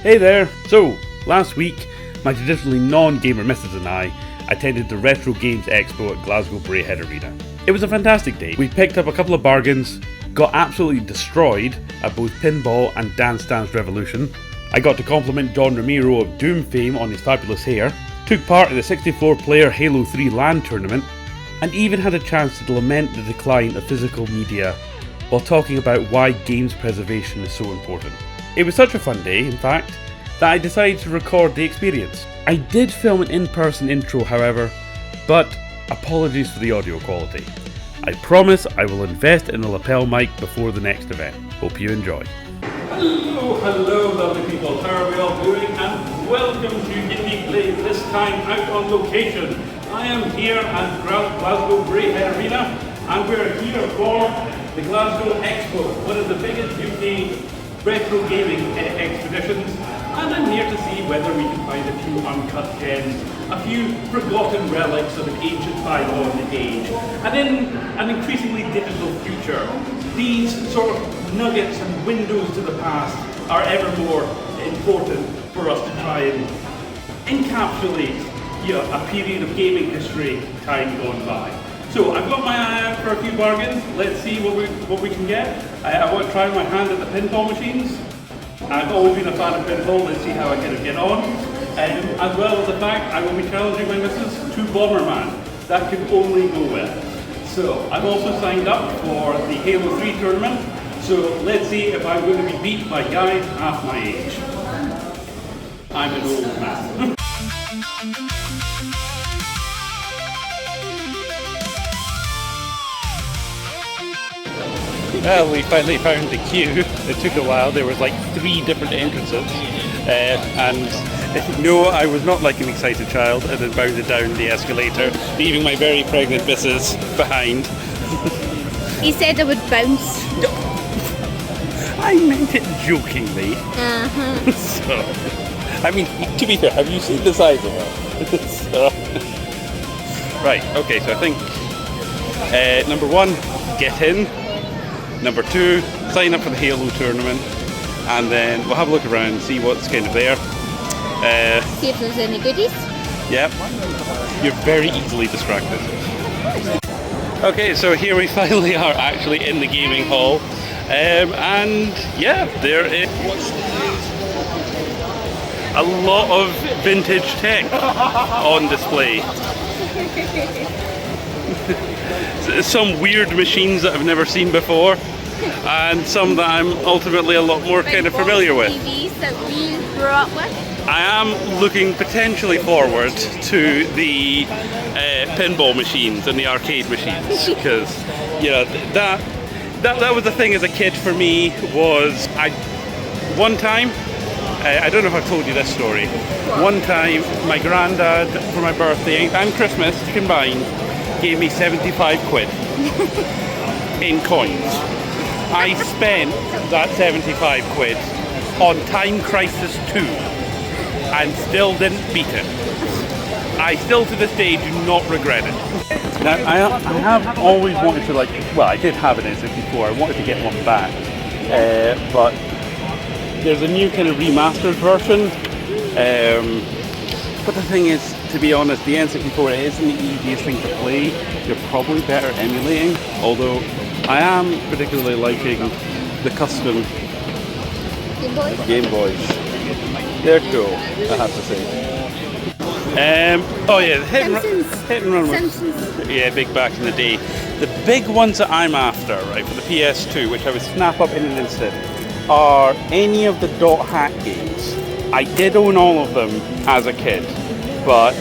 Hey there! So, last week, my traditionally non-gamer missus and I attended the Retro Games Expo at Glasgow Braehead Arena. It was a fantastic day. We picked up a couple of bargains, got absolutely destroyed at both Pinball and Dance Dance Revolution. I got to compliment John Romero of Doom fame on his fabulous hair, took part in the 64-player Halo 3 LAN Tournament, and even had a chance to lament the decline of physical media while talking about why games preservation is so important. It was such a fun day, in fact, that I decided to record the experience. I did film an in-person intro, however, but apologies for the audio quality. I promise I will invest in a lapel mic before the next event. Hope you enjoy. Hello lovely people, how are we all doing? And welcome to YindyPlayz, this time out on location. I am here at Glasgow Braehead Arena, and we're here for the Glasgow Expo, one of the biggest UK retro gaming expeditions, and I'm here to see whether we can find a few uncut gems, a few forgotten relics of an ancient bygone age, and in an increasingly digital future, these sort of nuggets and windows to the past are ever more important for us to try and encapsulate a period of gaming history, time gone by. So I've got my eye out for a few bargains. Let's see what we can get. I want to try my hand at the pinball machines. I've always been a fan of pinball. Let's see how I can get on. As well as the fact I will be challenging my missus to Bomberman. That can only go well. So I've also signed up for the Halo 3 tournament. So let's see if I'm going to be beat by guys half my age. I'm an old man. Well, we finally found the queue. It took a while. There was like 3 different entrances. And no, I was not like an excited child and then bounded down the escalator, leaving my very pregnant missus behind. He said I would bounce. No. I meant it jokingly. So, I mean, to be fair, have you seen the size of her? So, right, okay, so I think number 1, get in. Number 2, sign up for the Halo tournament, and then we'll have a look around, see what's kind of there. See if there's any goodies. Yep, you're very easily distracted. Okay, so here we finally are actually in the gaming hall, and yeah, there is a lot of vintage tech on display. Some weird machines that I've never seen before, and some that I'm ultimately a lot more kind of familiar with. TVs that we grew up with. I am looking potentially forward to the pinball machines and the arcade machines, because you know that was the thing as a kid for me. Was one time, I don't know if I've told you this story. One time, my granddad for my birthday and Christmas combined gave me 75 quid in coins. I spent that 75 quid on Time Crisis 2 and still didn't beat it. I still to this day do not regret it. Now, I have always wanted to I did have an N64, I wanted to get one back, but there's a new kind of remastered version. But the thing is, to be honest, the N64 isn't the easiest thing to play. You're probably better emulating, although I am particularly liking the custom Game Boys. They're cool, I have to say. Oh yeah, the hit and run was big back in the day. The big ones that I'm after, right, for the PS2, which I would snap up in an instant, are any of the dot hack games. I did own all of them as a kid, but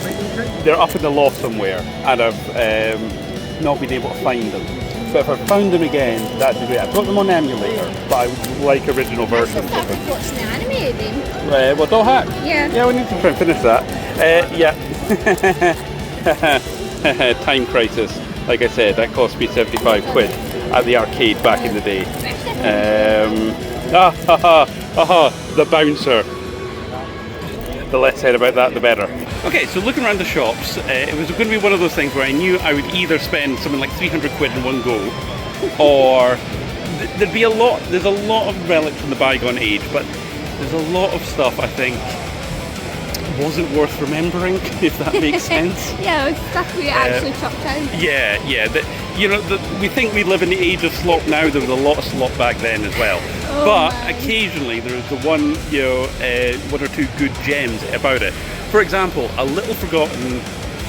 they're up in the loft somewhere, and I've not been able to find them. So if I found them again, that'd be great. I've got them on emulator, but I would like original versions. I've watched the animated then. Well, dot hack? Yeah. Yeah, we need to try and finish that. Yeah. Time Crisis. Like I said, that cost me 75 quid at the arcade back in the day. The bouncer. The less said about that, the better. Okay, so looking around the shops, it was going to be one of those things where I knew I would either spend something like 300 quid in one go, or there's a lot of relics from the bygone age, but there's a lot of stuff I think wasn't worth remembering, if that makes sense. Yeah, it was stuff we actually chopped out. Yeah. We think we live in the age of slop now. There was a lot of slop back then as well. But occasionally there's the one, one or two good gems about it. For example, a little forgotten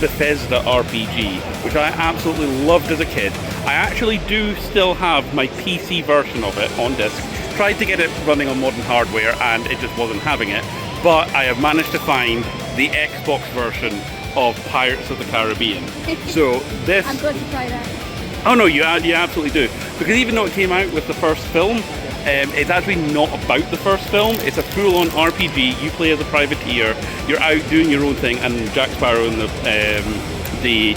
Bethesda RPG, which I absolutely loved as a kid. I actually do still have my PC version of it on disc. Tried to get it running on modern hardware and it just wasn't having it. But I have managed to find the Xbox version of Pirates of the Caribbean. So this... I'm going to try that. Oh no, you absolutely do. Because even though it came out with the first film, it's actually not about the first film. It's a full-on RPG. You play as a privateer. You're out doing your own thing, and Jack Sparrow and the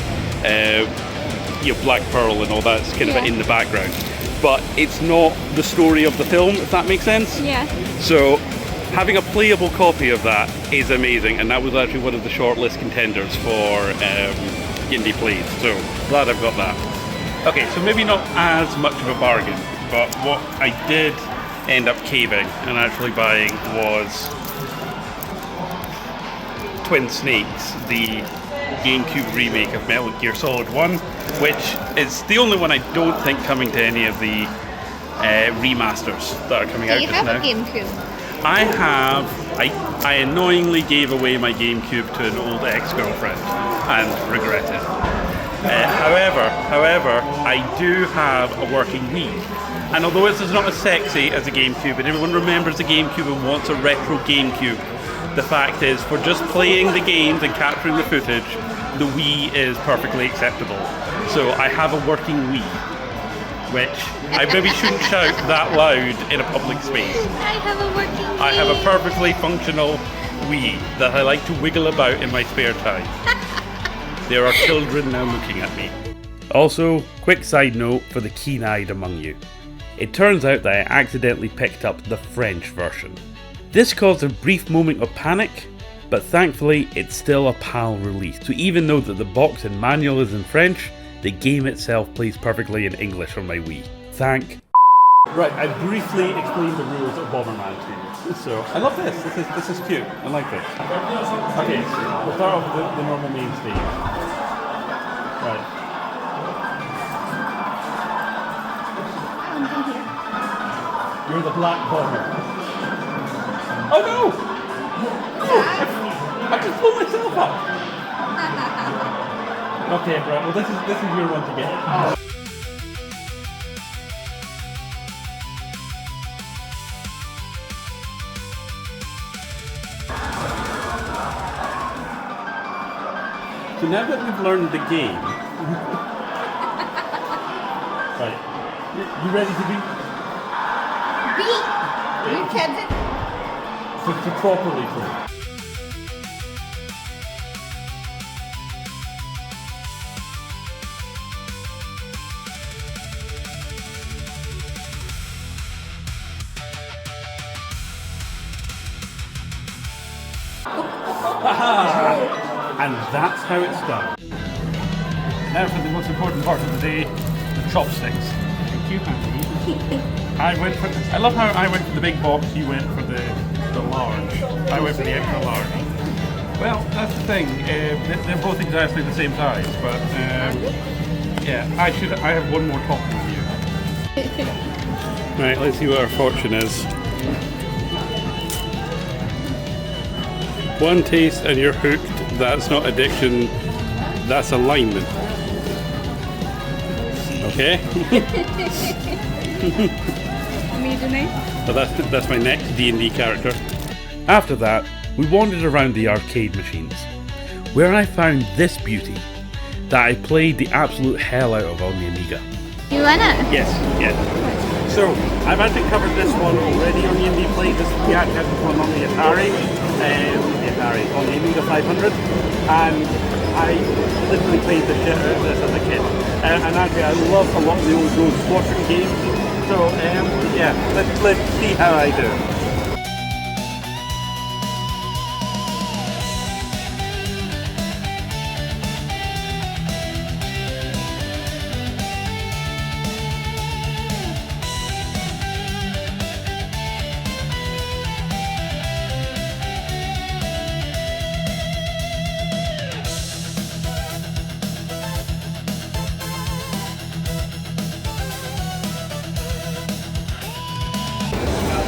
Black Pearl and all that's kind of in the background. But it's not the story of the film, if that makes sense. Yeah. So having a playable copy of that is amazing, and that was actually one of the shortlist contenders for YindyPlayz. So glad I've got that. Okay, so maybe not as much of a bargain, but what I did end up caving and actually buying was Twin Snakes, the GameCube remake of Metal Gear Solid 1, which is the only one I don't think coming to any of the remasters that are coming out just now. Do you have a GameCube? I have. I annoyingly gave away my GameCube to an old ex-girlfriend and regret it. However, I do have a working Wii. And although this is not as sexy as a GameCube, and everyone remembers the GameCube and wants a retro GameCube, the fact is, for just playing the games and capturing the footage, the Wii is perfectly acceptable. So I have a working Wii, which I maybe shouldn't shout that loud in a public space. I have a working Wii. I have a perfectly functional Wii that I like to wiggle about in my spare time. There are children now looking at me. Also, quick side note for the keen-eyed among you. It turns out that I accidentally picked up the French version. This caused a brief moment of panic, but thankfully it's still a PAL release. So even though that the box and manual is in French, the game itself plays perfectly in English on my Wii. Thank. Right, I briefly explained the rules of Bomberman to you. So I love this. This is cute. I like this. Okay, so we'll start off with the normal main stage. Right. You're the black bomber. Oh no! Oh, I just blew myself up. Okay, right. Well, this is your one to get. So now that we've learned the game, right? You ready to be? You can it. To properly play. And that's how it's done. Now for the most important part of the day, the chopsticks. Thank you, Anthony. I love how I went for the big box, you went for the large. I went for the extra large. Well, that's the thing. They're both exactly the same size, but yeah, I have one more topping than you. Right, let's see what our fortune is. One taste and you're hooked. That's not addiction, that's alignment. Okay? So that's my next D&D character. After that, we wandered around the arcade machines, where I found this beauty that I played the absolute hell out of on the Amiga. You want it? Yes. So, I've actually covered this one already on YindyPlayz. This is the actual one on the Atari, on the Amiga 500, and I literally played the shit out of this as a kid. And actually, I love a lot of the old Ghost Squadron games. So, yeah, let's see how I do.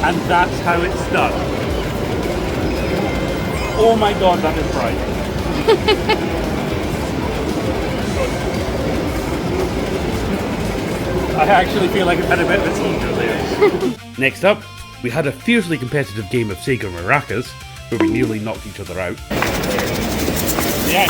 And that's how it's done. Oh my god, that is bright. I actually feel like I've had a bit of a teaser there. Next up, we had a fiercely competitive game of Sega Maracas, where we nearly knocked each other out. Yeah,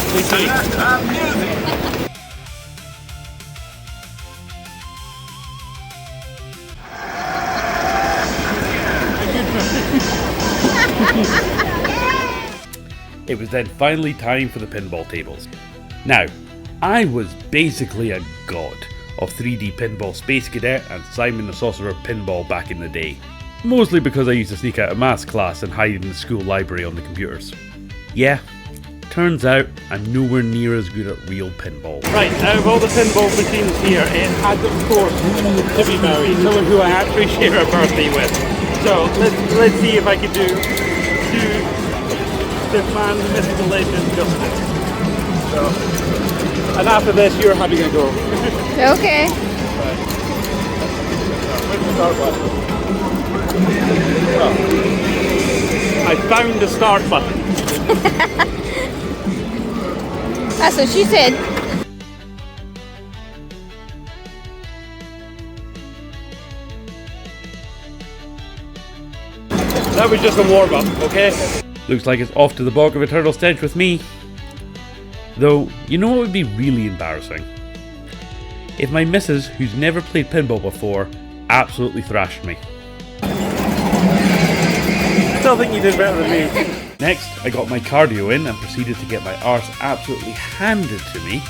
It was then finally time for the pinball tables. Now, I was basically a god of 3D Pinball Space Cadet and Simon the Sorcerer Pinball back in the day. Mostly because I used to sneak out of maths class and hide in the school library on the computers. Yeah, turns out I'm nowhere near as good at real pinball. Right, out of all the pinball machines here, it had, of course, to be married, someone who I actually share a birthday with. So let's see if I can do this man, the mythical legend, justice. So, and after this, you're having a go. Okay. Where's the start button? Oh. I found the start button. That's what she said. That was just a warm-up, okay? Looks like it's off to the bog of eternal stench with me. Though, you know what would be really embarrassing? If my missus, who's never played pinball before, absolutely thrashed me. Still think you did better than me. Next, I got my cardio in and proceeded to get my arse absolutely handed to me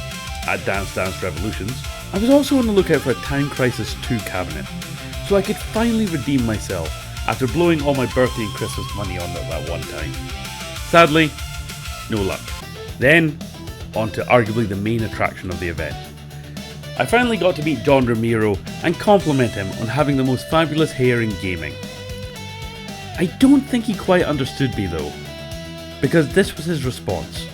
at Dance Dance Revolutions. I was also on the lookout for a Time Crisis 2 cabinet, so I could finally redeem myself after blowing all my birthday and Christmas money on it that one time. Sadly, no luck. Then, on to arguably the main attraction of the event. I finally got to meet John Romero and compliment him on having the most fabulous hair in gaming. I don't think he quite understood me though, because this was his response.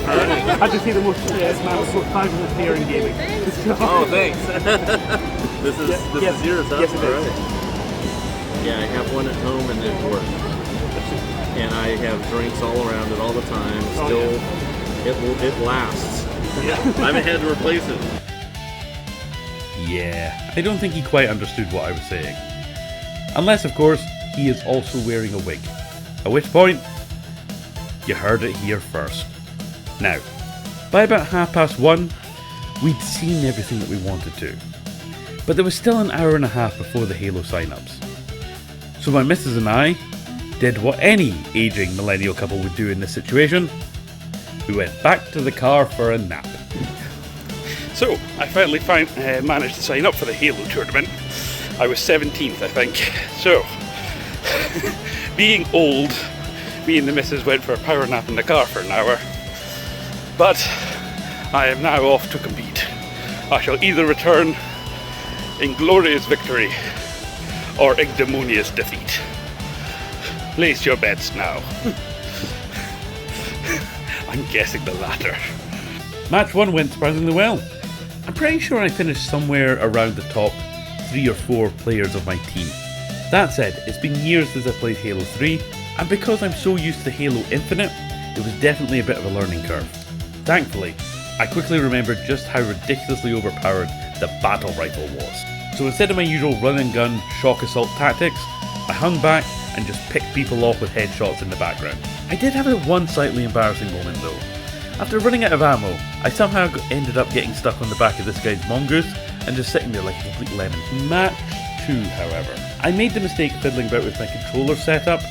I just see the most fabulous hair in gaming. Oh, thanks. This is yours, huh? Yes, it is. Right. Yeah, I have one at home and at work. And I have drinks all around it all the time. Still, it lasts. Yeah. I haven't had to replace it. Yeah, I don't think he quite understood what I was saying. Unless, of course, he is also wearing a wig. At which point, you heard it here first. Now, by about 1:30, we'd seen everything that we wanted to. But there was still an hour and a half before the Halo sign-ups. So my missus and I did what any aging millennial couple would do in this situation. We went back to the car for a nap. So, I finally managed to sign up for the Halo tournament. I was 17th, I think. So, being old, me and the missus went for a power nap in the car for an hour. But I am now off to compete. I shall either return in glorious victory or ignominious defeat. Place your bets now. I'm guessing the latter. Match 1 went surprisingly well. I'm pretty sure I finished somewhere around the top 3 or 4 players of my team. That said, it's been years since I played Halo 3, and because I'm so used to Halo Infinite, it was definitely a bit of a learning curve. Thankfully, I quickly remembered just how ridiculously overpowered the battle rifle was. So instead of my usual run and gun shock assault tactics, I hung back and just picked people off with headshots in the background. I did have one slightly embarrassing moment though. After running out of ammo, I somehow ended up getting stuck on the back of this guy's mongoose and just sitting there like a complete lemon. Match 2, however, I made the mistake of fiddling about with my controller setup,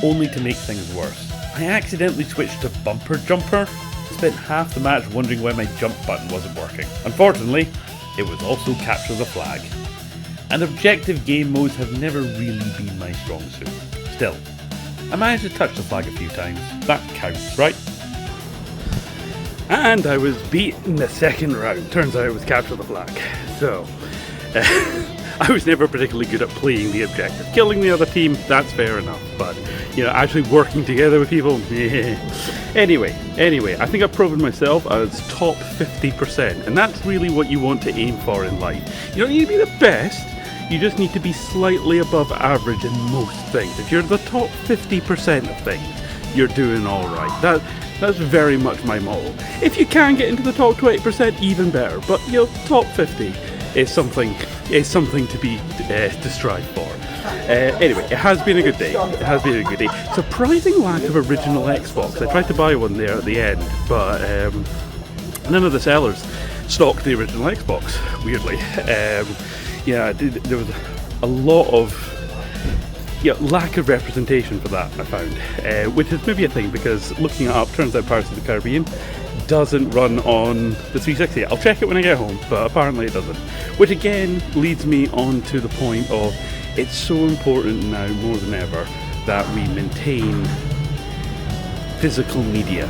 only to make things worse. I accidentally switched to bumper jumper, spent half the match wondering why my jump button wasn't working. Unfortunately, it was also capture the flag. And objective game modes have never really been my strong suit. Still, I managed to touch the flag a few times. That counts, right? And I was beat in the second round. Turns out it was capture the flag. So, I was never particularly good at playing the objective. Killing the other team, that's fair enough. But, actually working together with people, yeah. Anyway, I think I've proven myself as top 50%. And that's really what you want to aim for in life. You don't need to be the best. You just need to be slightly above average in most things. If you're the top 50% of things, you're doing alright. That's very much my motto. If you can get into the top 20%, even better. But top 50 is something to be to strive for. Anyway, it has been a good day. Surprising lack of original Xbox. I tried to buy one there at the end, but none of the sellers stocked the original Xbox. Weirdly, there was a lot of lack of representation for that, I found, which is maybe a thing, because looking it up, turns out Pirates of the Caribbean doesn't run on the 360. I'll check it when I get home, but apparently it doesn't. Which again leads me on to the point of it's so important now more than ever that we maintain physical media,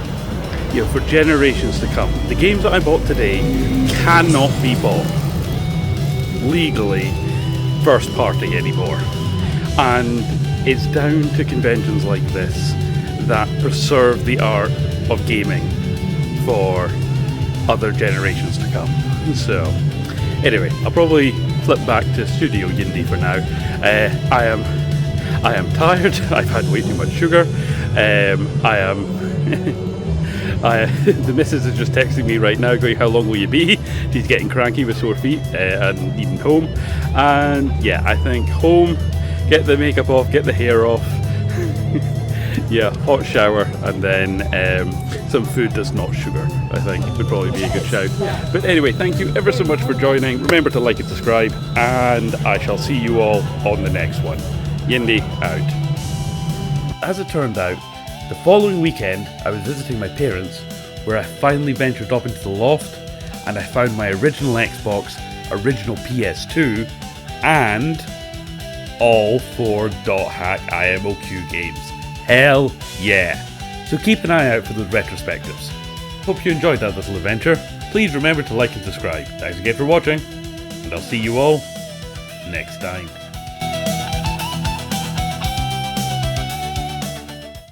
for generations to come. The games that I bought today cannot be bought legally first party anymore. And it's down to conventions like this that preserve the art of gaming for other generations to come. So, anyway, I'll probably flip back to Studio Yindy for now. I am tired. I've had way too much sugar. The missus is just texting me right now going, how long will you be? She's getting cranky with sore feet and needing home. And yeah, I think home, get the makeup off, get the hair off, hot shower, and then some food that's not sugar, I think would probably be a good shout. But anyway, thank you ever so much for joining. Remember to like and subscribe, and I shall see you all on the next one. Yindy out. As it turned out, the following weekend I was visiting my parents, where I finally ventured up into the loft and I found my original Xbox, original PS2, and all 4 .hack IMOQ games. Hell yeah! So keep an eye out for those retrospectives. Hope you enjoyed that little adventure. Please remember to like and subscribe. Thanks again for watching, and I'll see you all next time.